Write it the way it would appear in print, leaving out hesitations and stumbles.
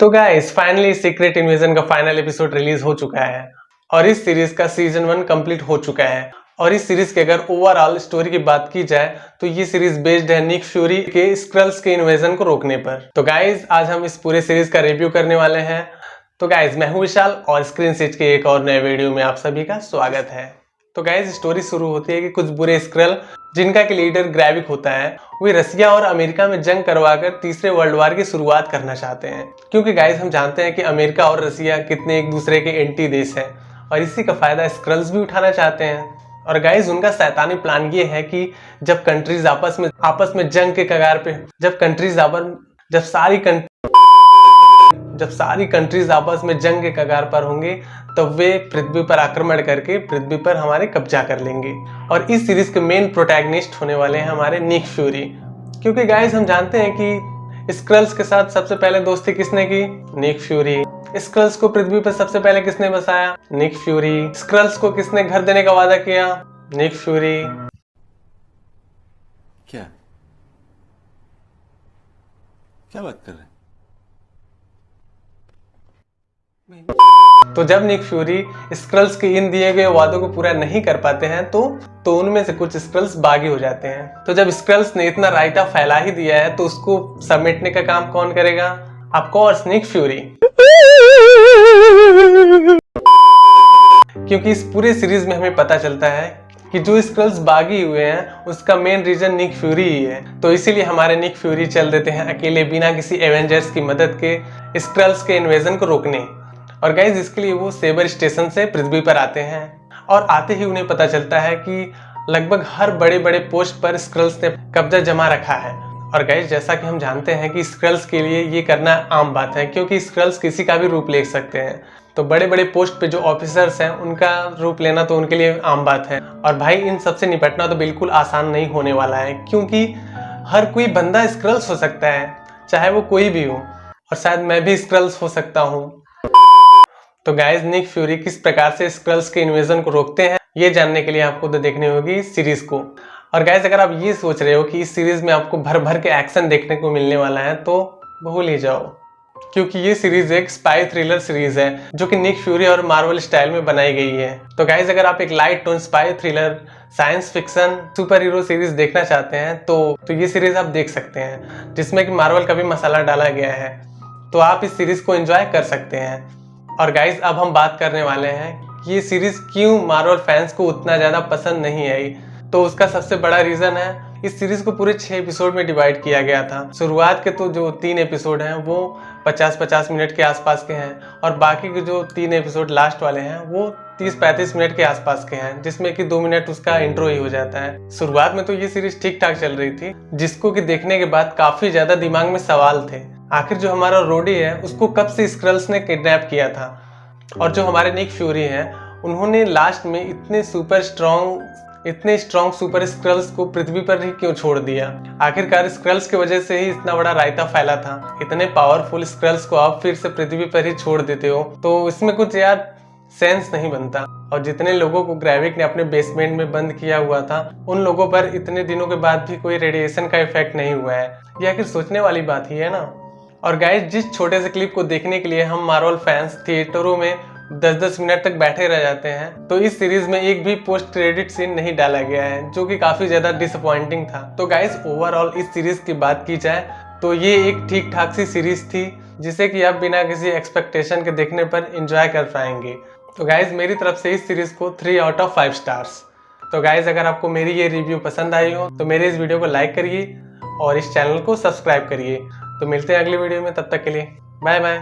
तो guys finally secret invasion का final episode release हो चुका है और इस सीरीज का सीजन 1 कंप्लीट हो चुका है। और इस सीरीज के अगर ओवरऑल स्टोरी की बात की जाए तो ये सीरीज बेस्ड है निक फ्यूरी के स्क्रल्स के इन्वेजन को रोकने पर। तो गाइस आज हम इस पूरे सीरीज का रिव्यू करने वाले हैं। तो गाइस मैं हूं विशाल और स्क्रीन सिच के एक और नए वीडियो में आप सभी का स्वागत है। तो गाइस स्टोरी शुरू होती है कि कुछ बुरे स्क्रल जिनका कि लीडर ग्रेविक होता है वे रसिया और अमेरिका में जंग करवाकर तीसरे वर्ल्ड वार की शुरुआत करना चाहते हैं। क्योंकि गाइस हम जानते हैं कि अमेरिका और रसिया कितने एक दूसरे के एंटी देश हैं और इसी का फायदा स्क्रल्स भी उठाना चाहते हैं। और गाइस उनका शैतानी प्लान ये है कि जब कंट्रीज आपस में जंग के कगार पे जब सारी कंट्रीज आपस में जंग के कगार पर होंगे तब वे पृथ्वी पर आक्रमण करके पृथ्वी पर हमारे कब्जा कर लेंगे। और इस सीरीज के मेन प्रोटैगनिस्ट होने वाले हैं हमारे निक फ्यूरी। क्योंकि गाइस हम जानते हैं कि स्क्रल्स के साथ सबसे पहले दोस्ती किसने की? Nick Fury. स्क्रल्स को पृथ्वी पर सबसे पहले किसने बसाया? Nick Fury. स्क्रल्स को किसने घर देने का वादा किया? Nick Fury. क्या बात कर रहे हैं? तो जब निक फ्यूरी स्क्रल्स के इन दिए गए वादों को पूरा नहीं कर पाते हैं तो उनमें से कुछ स्क्रल्स बागी हो जाते हैं। तो जब स्क्रल्स ने इतना रायता फैला ही दिया है तो उसको समेटने का काम कौन करेगा? Of course Nick Fury. क्योंकि इस पूरे सीरीज में हमें पता चलता है कि जो स्क्रल्स बागी हुए हैं उसका मेन रीजन निक फ्यूरी ही है। तो इसीलिए हमारे निक फ्यूरी चल देते हैं अकेले बिना किसी एवेंजर्स की मदद के स्क्रल्स के इन्वेजन को रोकने। और गाइज इसके लिए वो सेबर स्टेशन से पृथ्वी पर आते हैं और आते ही उन्हें पता चलता है कि लगभग हर बड़े बड़े पोस्ट पर स्क्रल्स ने कब्जा जमा रखा है। और गाइज जैसा कि हम जानते हैं कि स्क्रल्स के लिए ये करना आम बात है क्योंकि स्क्रल्स किसी का भी रूप ले सकते हैं। तो बड़े बड़े पोस्ट पे जो ऑफिसर्स हैं उनका रूप लेना तो उनके लिए आम बात है। और भाई इन सबसे निपटना तो बिल्कुल आसान नहीं होने वाला है क्योंकि हर कोई बंदा स्क्रल्स हो सकता है, चाहे वो कोई भी हो। और शायद मैं भी स्क्रल्स हो सकता हूँ। तो गाइस निक फ्यूरी किस प्रकार से स्क्रल्स के इन्वेजन को रोकते हैं ये जानने के लिए आपको तो देखनी होगी इस सीरीज को। और गाइस अगर आप ये सोच रहे हो कि इस सीरीज में आपको भर भर के एक्शन देखने को मिलने वाला है तो भूल ही जाओ, क्योंकि ये सीरीज एक स्पाई थ्रिलर सीरीज है जो कि निक फ्यूरी और मार्वल स्टाइल में बनाई गई है। तो गाइस अगर आप एक light tone spy thriller science fiction super hero series देखना चाहते हैं तो ये सीरीज आप देख सकते हैं जिसमें कि मार्वल का भी मसाला डाला गया है। तो आप इस सीरीज को एंजॉय कर सकते हैं। और गाइस अब हम बात करने वाले हैं कि ये सीरीज क्यों मार्वल फैंस को उतना ज़्यादा पसंद नहीं आई। तो उसका सबसे बड़ा रीज़न है इस सीरीज को पूरे 6 एपिसोड में डिवाइड किया गया था। शुरुआत के तो जो 3 एपिसोड हैं वो 50-50 मिनट के आसपास के हैं और बाकी के जो 3 एपिसोड लास्ट वाले हैं वो 30-35 मिनट के आसपास के हैं, जिसमें कि 2 मिनट उसका इंट्रो ही हो जाता है। शुरुआत में तो ये सीरीज ठीक ठाक चल रही थी जिसको कि देखने के बाद काफ़ी ज़्यादा दिमाग में सवाल थे। आखिर जो हमारा रोडी है उसको कब से स्क्रल्स ने किडनैप किया था और जो हमारे निक फ्यूरी हैं उन्होंने लास्ट में इतने स्ट्रॉन्ग सुपर स्क्रल्स को पृथ्वी पर ही क्यों छोड़ दिया? आखिरकार स्क्रल्स की वजह से ही इतना बड़ा रायता फैला था। इतने पावरफुल स्क्रल्स को आप फिर से पृथ्वी पर ही छोड़ देते हो तो इसमें कुछ यार सेंस नहीं बनता। और जितने लोगों को ग्रेविक ने अपने बेसमेंट में बंद किया हुआ था उन लोगों पर इतने दिनों के बाद भी कोई रेडिएशन का इफेक्ट नहीं हुआ है। यह आखिर सोचने वाली बात ही है ना। और गाइस जिस छोटे से क्लिप को देखने के लिए हम मार्वल फैंस थिएटरों में 10-10 मिनट तक बैठे रह जाते हैं तो इस सीरीज में एक भी पोस्ट क्रेडिट सीन नहीं डाला गया है जो कि काफी ज्यादा डिसअपॉइंटिंग था। तो गाइस ओवरऑल इस सीरीज की बात की जाए तो ये एक ठीक ठाक सी सीरीज थी जिसे कि आप बिना किसी एक्सपेक्टेशन के देखने पर एंजॉय कर पाएंगे। तो गाइस मेरी तरफ से इस सीरीज को 3 आउट ऑफ 5 स्टार्स। तो गाइस अगर आपको मेरी ये रिव्यू पसंद आई हो तो मेरे इस वीडियो को लाइक करिए और इस चैनल को सब्सक्राइब करिए। तो मिलते हैं अगली वीडियो में, तब तक के लिए बाय बाय।